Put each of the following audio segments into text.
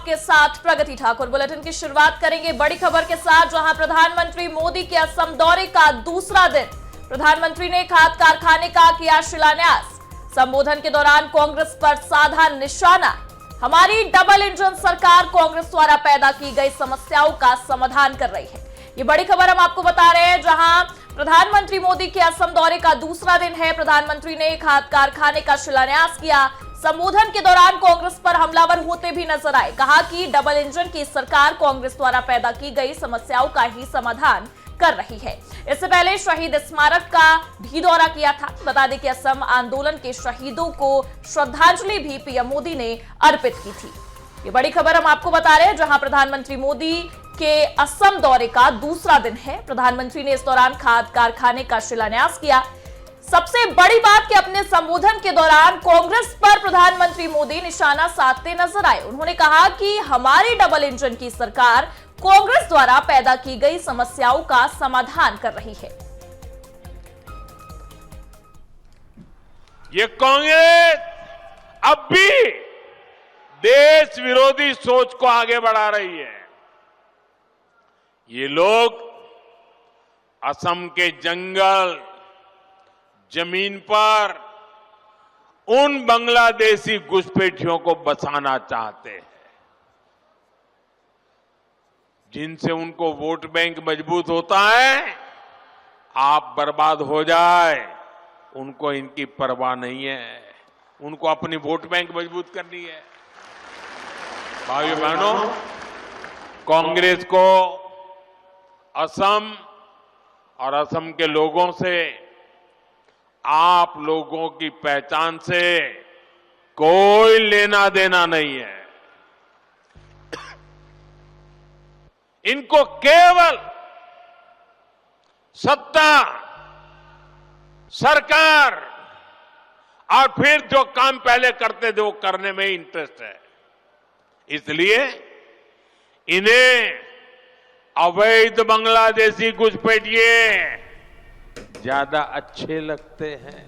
आपके साथ प्रगति ठाकुर। बुलेटिन की शुरुआत करेंगे बड़ी खबर के साथ, जहां प्रधानमंत्री मोदी के असम दौरे का दूसरा दिन। प्रधानमंत्री ने खाद कारखाने का किया शिलान्यास। संबोधन के दौरान कांग्रेस पर साधा निशाना। हमारी डबल इंजन सरकार कांग्रेस द्वारा पैदा की गई समस्याओं का समाधान कर रही है। ये बड़ी खबर हम आपको बता रहे हैं, जहां प्रधानमंत्री मोदी के असम दौरे का दूसरा दिन है। प्रधानमंत्री ने खाद कारखाने का शिलान्यास किया। संबोधन के दौरान कांग्रेस पर हमलावर होते भी नजर आए। कहा कि डबल इंजन की सरकार कांग्रेस द्वारा पैदा की गई समस्याओं का ही समाधान कर रही है। इससे पहले शहीद स्मारक का भी दौरा किया था। बता दें कि असम आंदोलन के शहीदों को श्रद्धांजलि भी पीएम मोदी ने अर्पित की थी। ये बड़ी खबर हम आपको बता रहे हैं, जहां प्रधानमंत्री मोदी के असम दौरे का दूसरा दिन है। प्रधानमंत्री ने इस दौरान खाद कारखाने का शिलान्यास किया। सबसे बड़ी बात कि अपने संबोधन के दौरान कांग्रेस पर प्रधानमंत्री मोदी निशाना साधते नजर आए। उन्होंने कहा कि हमारी डबल इंजन की सरकार कांग्रेस द्वारा पैदा की गई समस्याओं का समाधान कर रही है। ये कांग्रेस अब भी देश विरोधी सोच को आगे बढ़ा रही है। ये लोग असम के जंगल, जमीन पर उन बांग्लादेशी घुसपैठियों को बसाना चाहते हैं, जिनसे उनको वोट बैंक मजबूत होता है। आप बर्बाद हो जाए, उनको इनकी परवाह नहीं है। उनको अपनी वोट बैंक मजबूत करनी है। भाइयों बहनों, कांग्रेस को असम और असम के लोगों से, आप लोगों की पहचान से कोई लेना देना नहीं है। इनको केवल सत्ता, सरकार और फिर जो काम पहले करते थे वो करने में इंटरेस्ट है। इसलिए इन्हें अवैध बांग्लादेशी घुसपैठिए ज्यादा अच्छे लगते हैं।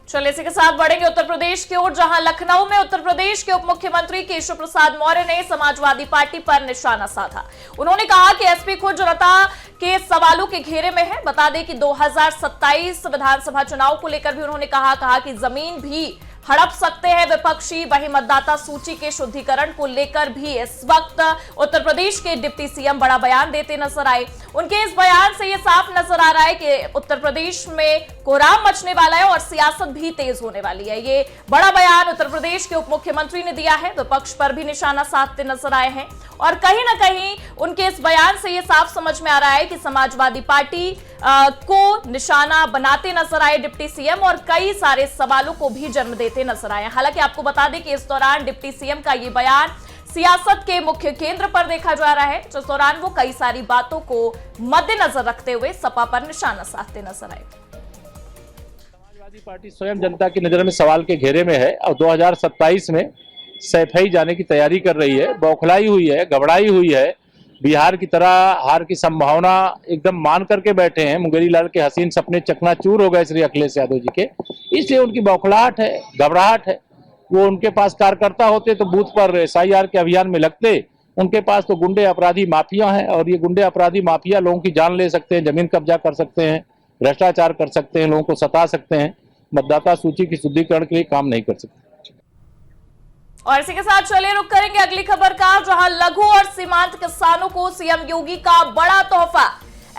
चलिए इसी के साथ बढ़ेंगे उत्तर प्रदेश की ओर, जहां लखनऊ में उत्तर प्रदेश के उप मुख्यमंत्री केशव प्रसाद मौर्य ने समाजवादी पार्टी पर निशाना साधा। उन्होंने कहा कि एसपी खुद जनता के सवालों के घेरे में है। बता दें कि 2027 विधानसभा चुनाव को लेकर भी उन्होंने कहा कि जमीन भी हड़प सकते हैं विपक्षी। वहीं मतदाता सूची के शुद्धिकरण को लेकर भी इस वक्त उत्तर प्रदेश के डिप्टी सीएम बड़ा बयान देते नजर आए। उनके इस बयान से यह साफ नजर आ रहा है कि उत्तर प्रदेश में कोहराम मचने वाला है और सियासत भी तेज होने वाली है। ये बड़ा बयान उत्तर प्रदेश के उप मुख्यमंत्री ने दिया है। विपक्ष पर भी निशाना साधते नजर आए हैं और कहीं ना कहीं उनके इस बयान से यह साफ समझ में आ रहा है कि समाजवादी पार्टी को निशाना बनाते नजर आए डिप्टी सीएम, और कई सारे सवालों को भी जन्म देते नजर आए। हालांकि आपको बता दें कि इस दौरान डिप्टी सीएम का ये बयान सियासत के मुख्य केंद्र पर देखा जा रहा है, जिस दौरान वो कई सारी बातों को मद्देनजर रखते हुए सपा पर निशाना साधते नजर आए। समाजवादी पार्टी स्वयं जनता की नजर में सवाल के घेरे में है और 2027 में सैफई जाने की तैयारी कर रही है। बौखलाई हुई है, घबराई हुई है। बिहार की तरह हार की संभावना एकदम मान करके बैठे हैं। मुंगेरी लाल के हसीन सपने चकनाचूर हो गए श्री अखिलेश यादव जी के, इसलिए उनकी बौखलाहट है, घबराहट है। वो उनके पास कार्यकर्ता होते तो बूथ पर एसआईआर के अभियान में लगते। उनके पास तो गुंडे अपराधी माफिया हैं और ये गुंडे अपराधी माफिया लोगों की जान ले सकते हैं, जमीन कब्जा कर सकते हैं, भ्रष्टाचार कर सकते हैं, लोगों को सता सकते हैं। मतदाता सूची की शुद्धिकरण के लिए काम नहीं कर सकते। और इसी के साथ चलिए रुक करेंगे अगली खबर का, जहां लघु और सीमांत किसानों को सीएम योगी का बड़ा तोहफा।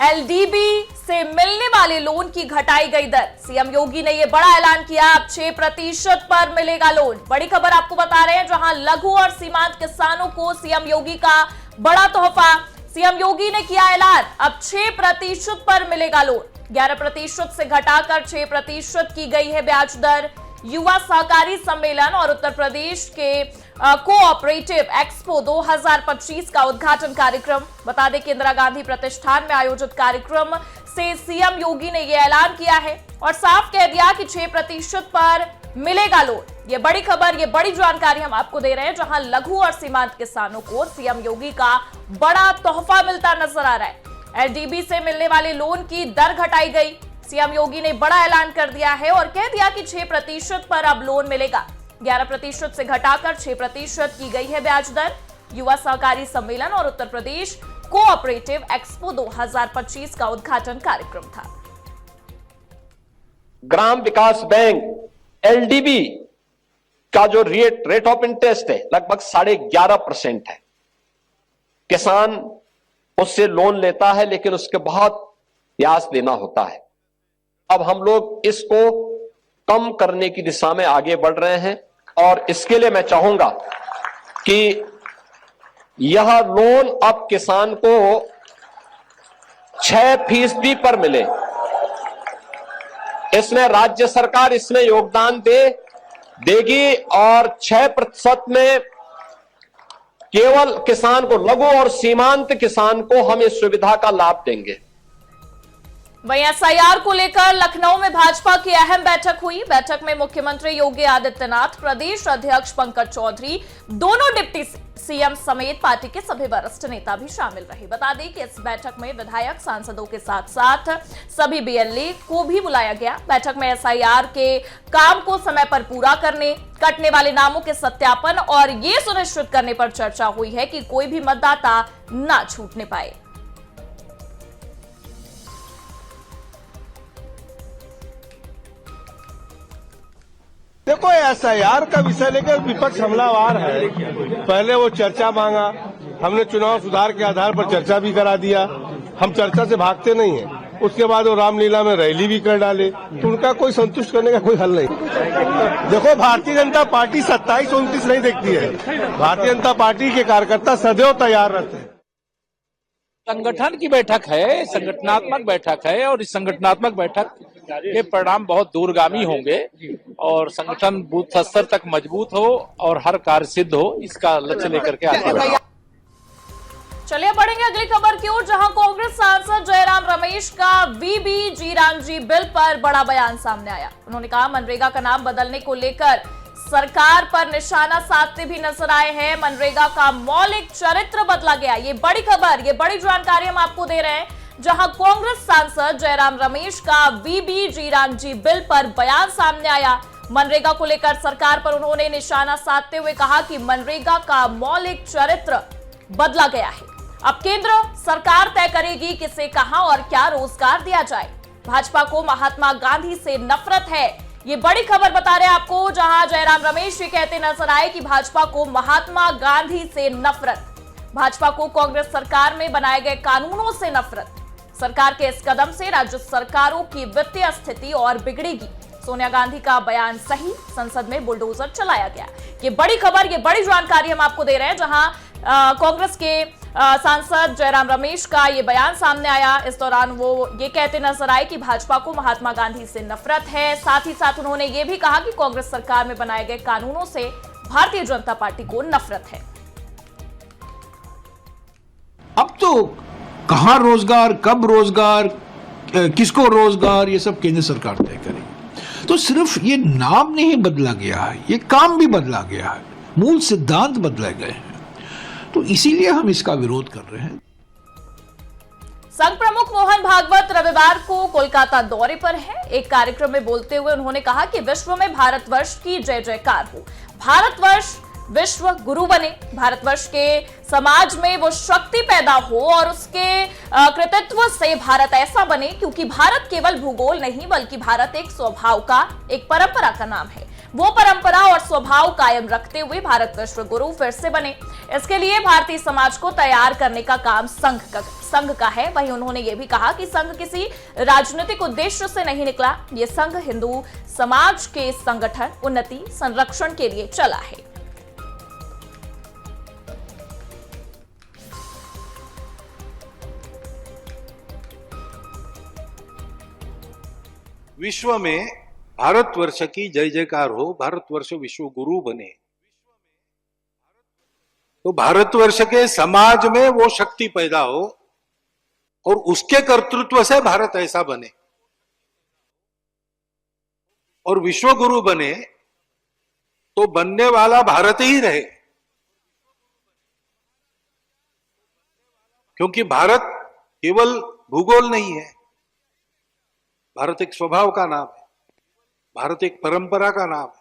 एलडीबी से मिलने वाले लोन की घटाई गई दर। सीएम योगी ने यह बड़ा ऐलान किया, अब 6% पर मिलेगा लोन। बड़ी खबर आपको बता रहे हैं, जहां लघु और सीमांत किसानों को सीएम योगी का बड़ा तोहफा। सीएम योगी ने किया ऐलान, अब 6% पर मिलेगा लोन। 11% से घटाकर 6% की गई है ब्याज दर। युवा सहकारी सम्मेलन और उत्तर प्रदेश के कोऑपरेटिव एक्सपो 2025 का उद्घाटन कार्यक्रम। बता दें कि इंदिरा गांधी प्रतिष्ठान में आयोजित कार्यक्रम से सीएम योगी ने यह ऐलान किया है और साफ कह दिया कि 6% पर मिलेगा लोन। ये बड़ी खबर, ये बड़ी जानकारी हम आपको दे रहे हैं, जहां लघु और सीमांत किसानों को सीएम योगी का बड़ा तोहफा मिलता नजर आ रहा है। एलडीबी से मिलने वाले लोन की दर घटाई गई। सीएम योगी ने बड़ा ऐलान कर दिया है और कह दिया कि 6% पर अब लोन मिलेगा। 11% से घटाकर 6% की गई है ब्याज दर। युवा सहकारी सम्मेलन और उत्तर प्रदेश कोऑपरेटिव एक्सपो 2025 का उद्घाटन कार्यक्रम था। ग्राम विकास बैंक एलडीबी का जो रेट ऑफ इंटरेस्ट है लगभग 11.5% है। किसान उससे लोन लेता है लेकिन उसके बहुत ब्याज देना होता है। अब हम लोग इसको कम करने की दिशा में आगे बढ़ रहे हैं और इसके लिए मैं चाहूंगा कि यह लोन अब किसान को 6% पर मिले। इसमें राज्य सरकार इसमें योगदान देगी और 6% में केवल किसान को, लघु और सीमांत किसान को हम इस सुविधा का लाभ देंगे। वहीं एसआईआर को लेकर लखनऊ में भाजपा की अहम बैठक हुई। बैठक में मुख्यमंत्री योगी आदित्यनाथ, प्रदेश अध्यक्ष पंकज चौधरी, दोनों डिप्टी सीएम समेत पार्टी के सभी वरिष्ठ नेता भी शामिल रहे। बता दें कि इस बैठक में विधायक, सांसदों के साथ साथ सभी बीएलए को भी बुलाया गया। बैठक में एसआईआर के काम को समय पर पूरा करने, कटने वाले नामों के सत्यापन और ये सुनिश्चित करने पर चर्चा हुई है कि कोई भी मतदाता ना छूटने पाए। देखो, एसआईआर का विषय लेकर विपक्ष हमलावार है। पहले वो चर्चा मांगा, हमने चुनाव सुधार के आधार पर चर्चा भी करा दिया। हम चर्चा से भागते नहीं हैं। उसके बाद वो रामलीला में रैली भी कर डाले, तो उनका कोई संतुष्ट करने का कोई हल नहीं। देखो, भारतीय जनता पार्टी 27-29 नहीं देखती है। भारतीय जनता पार्टी के कार्यकर्ता सदैव तैयार रहते हैं। संगठन की बैठक है, संगठनात्मक बैठक है और इस संगठनात्मक बैठक के परिणाम बहुत दूरगामी होंगे और संगठन बूथ स्तर तक मजबूत हो और हर कार्य सिद्ध हो, इसका लक्ष्य लेकर के आगे बढ़ेंगे। चलिए बढ़ेंगे अगली खबर की ओर, जहां कांग्रेस सांसद जयराम रमेश का वीबी रामजी बिल पर बड़ा बयान सामने आया। उन्होंने कहा, मनरेगा का नाम बदलने को लेकर सरकार पर निशाना साधते भी नजर आए हैं। मनरेगा का मौलिक चरित्र बदला गया। ये बड़ी खबर, ये बड़ी जानकारी हम आपको दे रहे हैं, जहां कांग्रेस सांसद जयराम रमेश का वीबी रामजी बिल पर बयान सामने आया। मनरेगा को लेकर सरकार पर उन्होंने निशाना साधते हुए कहा कि मनरेगा का मौलिक चरित्र बदला गया है। अब केंद्र सरकार तय करेगी किसे कहां और क्या रोजगार दिया जाए। भाजपा को महात्मा गांधी से नफरत है, ये बड़ी खबर बता रहे हैं आपको, जहां जयराम रमेश ये कहते नजर आए कि भाजपा को महात्मा गांधी से नफरत। भाजपा को कांग्रेस सरकार में बनाए गए कानूनों से नफरत। सरकार के इस कदम से राज्य सरकारों की वित्तीय स्थिति और बिगड़ेगी। सोनिया गांधी का बयान सही, संसद में बुलडोजर चलाया गया। ये बड़ी खबर, ये बड़ी जानकारी हम आपको दे रहे हैं, जहां कांग्रेस के सांसद जयराम रमेश का ये बयान सामने आया। इस दौरान वो ये कहते नजर आए कि भाजपा को महात्मा गांधी से नफरत है। साथ ही साथ उन्होंने ये भी कहा कि कांग्रेस सरकार में बनाए गए कानूनों से भारतीय जनता पार्टी को नफरत है। अब तो कहां रोजगार, कब रोजगार, किसको रोजगार, ये सब केंद्र सरकार तय करेगी। तो सिर्फ ये नाम नहीं बदला गया है, ये काम भी बदला गया है, मूल सिद्धांत बदले गए हैं। तो इसीलिए हम इसका विरोध कर रहे हैं। संघ प्रमुख मोहन भागवत रविवार को कोलकाता दौरे पर है। एक कार्यक्रम में बोलते हुए उन्होंने कहा कि विश्व में भारतवर्ष की जय जयकार हो, भारतवर्ष विश्व गुरु बने, भारतवर्ष के समाज में वो शक्ति पैदा हो और उसके कृतित्व से भारत ऐसा बने, क्योंकि भारत केवल भूगोल नहीं बल्कि भारत एक स्वभाव का, एक परंपरा का नाम है। वो परंपरा और स्वभाव कायम रखते हुए भारत विश्व गुरु फिर से बने। इसके लिए भारतीय समाज को तैयार करने का काम संघ का है। वहीं उन्होंने ये भी कहा कि संघ किसी राजनीतिक उद्देश्य से नहीं निकला। ये संघ हिंदू समाज के संगठन, उन्नति, संरक्षण के लिए चला है। विश्व में भारतवर्ष की जय जयकार हो, भारतवर्ष विश्व गुरु बने, तो भारतवर्ष के समाज में वो शक्ति पैदा हो और उसके कर्तृत्व से भारत ऐसा बने और विश्व गुरु बने, तो बनने वाला भारत ही रहे। क्योंकि भारत केवल भूगोल नहीं है, भारत एक स्वभाव का नाम है, भारत एक परंपरा का नाम है।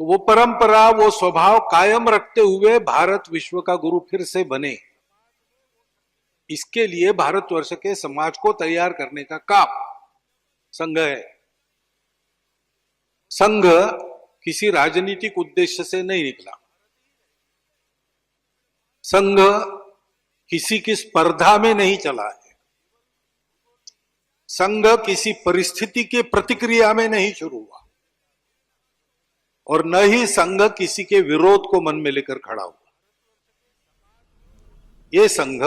तो वो परंपरा, वो स्वभाव कायम रखते हुए भारत विश्व का गुरु फिर से बने, इसके लिए भारतवर्ष के समाज को तैयार करने का काम संघ है। संघ किसी राजनीतिक उद्देश्य से नहीं निकला। संघ किसी की स्पर्धा में नहीं चला है। संघ किसी परिस्थिति के प्रतिक्रिया में नहीं शुरू हुआ और न ही संघ किसी के विरोध को मन में लेकर खड़ा हुआ। ये संघ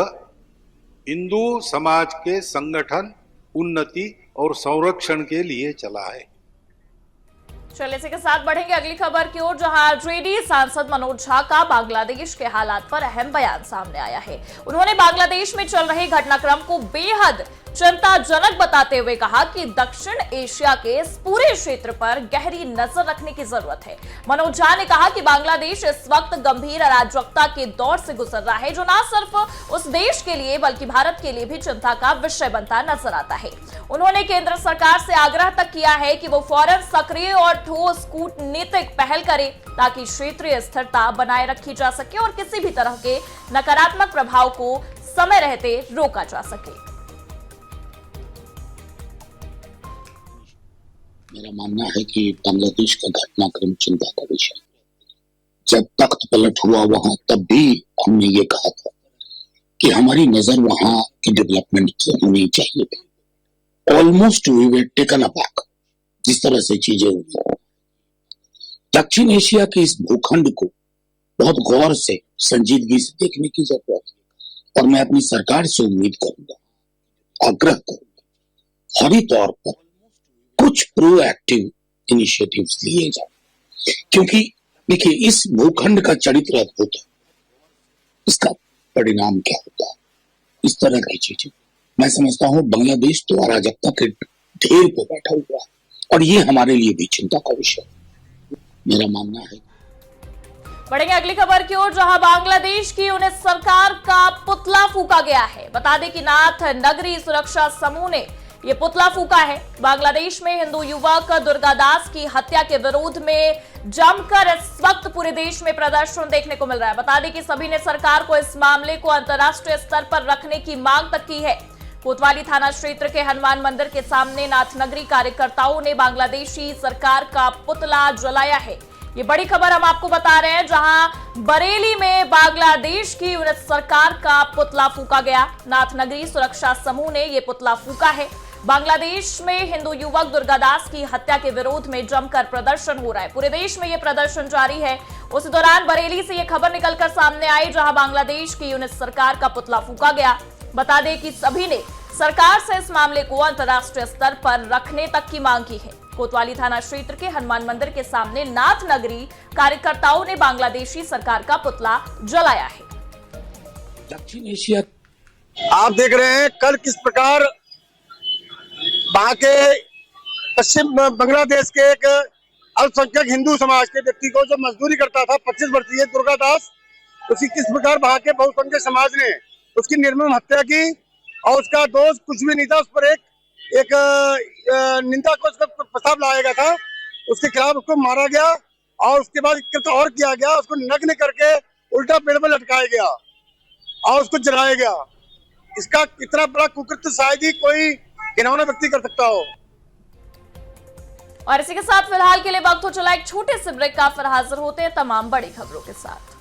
हिंदू समाज के संगठन, उन्नति और संरक्षण के लिए चला है। चलिए इसी के साथ बढ़ेंगे अगली खबर की ओर, जहां आरजेडी सांसद मनोज झा का बांग्लादेश के हालात पर अहम बयान सामने आया है। उन्होंने बांग्लादेश में चल रहे घटनाक्रम को बेहद चिंताजनक बताते हुए कहा कि दक्षिण एशिया के इस पूरे क्षेत्र पर गहरी नजर रखने की जरूरत है। मनोज झा ने कहा कि बांग्लादेश इस वक्त गंभीर अराजकता के दौर से गुजर रहा है, जो न सिर्फ उस देश के लिए बल्कि भारत के लिए भी चिंता का विषय बनता नजर आता है। उन्होंने केंद्र सरकार से आग्रह तक किया है कि वो फौरन सक्रिय और ठोस कूटनीतिक पहल करे ताकि क्षेत्रीय स्थिरता बनाए रखी जा सके और किसी भी तरह के नकारात्मक प्रभाव को समय रहते रोका जा सके। मेरा मानना है कि बांग्लादेश का घटनाक्रम चिंता का विषय। जब तख्त पलट हुआ वहां, तब भी हमने ये कहा था कि हमारी नजर वहां की डेवलपमेंट की होनी चाहिए। Almost we were taken aback जिस तरह से चीजें हुई। दक्षिण एशिया के इस भूखंड को बहुत गौर से, संजीदगी से देखने की जरूरत है और मैं अपनी सरकार से उम्मीद करूंगा, आग्रह करूंगा, फौरी तौर पर कुछ प्रोएक्टिव इनिशिएटिव्स लिए जाए, क्योंकि देखिए इस भूखंड का चरित्र अद्भुत है। इसका परिणाम क्या होता है, इस तरह की चीजें मैं समझता हूं बांग्लादेश तो अराजकता के ढेर पे बैठा हुआ है और ये हमारे लिए भी चिंता का विषय है, मेरा मानना है। बढ़ेंगे अगली खबर की ओर, जहां बांग्लादेश की उन्हें सरकार का पुतला फूका गया है। बता दें कि नाथ नगरी सुरक्षा समूह ने ये पुतला फूका है। बांग्लादेश में हिंदू युवक दुर्गादास की हत्या के विरोध में जमकर इस वक्त पूरे देश में प्रदर्शन देखने को मिल रहा है। बता दें कि सभी ने सरकार को इस मामले को अंतर्राष्ट्रीय स्तर पर रखने की मांग तक की है। कोतवाली थाना क्षेत्र के हनुमान मंदिर के सामने नाथनगरी कार्यकर्ताओं ने बांग्लादेशी सरकार का पुतला जलाया है। ये बड़ी खबर हम आपको बता रहे हैं, जहां बरेली में बांग्लादेश की उन्हें सरकार का पुतला फूका गया। नाथनगरी सुरक्षा समूह ने यह पुतला फूका है। बांग्लादेश में हिंदू युवक दुर्गादास की हत्या के विरोध में जमकर प्रदर्शन हो रहा है। पूरे देश में यह प्रदर्शन जारी है। उस दौरान बरेली से यह खबर निकलकर सामने आई, जहां बांग्लादेश की यूनिट सरकार का पुतला फूका गया। बता दें कि सभी ने सरकार से इस मामले को अंतर्राष्ट्रीय स्तर पर रखने तक की मांग की है। कोतवाली थाना क्षेत्र के हनुमान मंदिर के सामने नाथ नगरी कार्यकर्ताओं ने बांग्लादेशी सरकार का पुतला जलाया है। दक्षिण एशिया आप देख रहे हैं कल किस प्रकार वहां के पश्चिम बांग्लादेश के एक अल्पसंख्यक हिंदू समाज के व्यक्ति को जो मजदूरी करता था 25 वर्षीय दुर्गादास, उसकी किस प्रकार वहां के बहुसंख्यक समाज ने उसकी निर्मम हत्या की और उसका दोष कुछ भी नहीं था। उस पर एक निंदा को उसका प्रस्ताव लाया गया था, उसके खिलाफ उसको मारा गया और उसके बाद और किया गया, उसको नग्न करके उल्टा पेड़ पर लटकाया गया और उसको जलाया गया। इसका इतना बड़ा कुकृत्य शायद ही कोई घिनौना व्यक्ति कर सकता हो। और इसी के साथ फिलहाल के लिए वक्त हो चला एक छोटे से ब्रेक का, फिर हाजिर होते हैं तमाम बड़ी खबरों के साथ।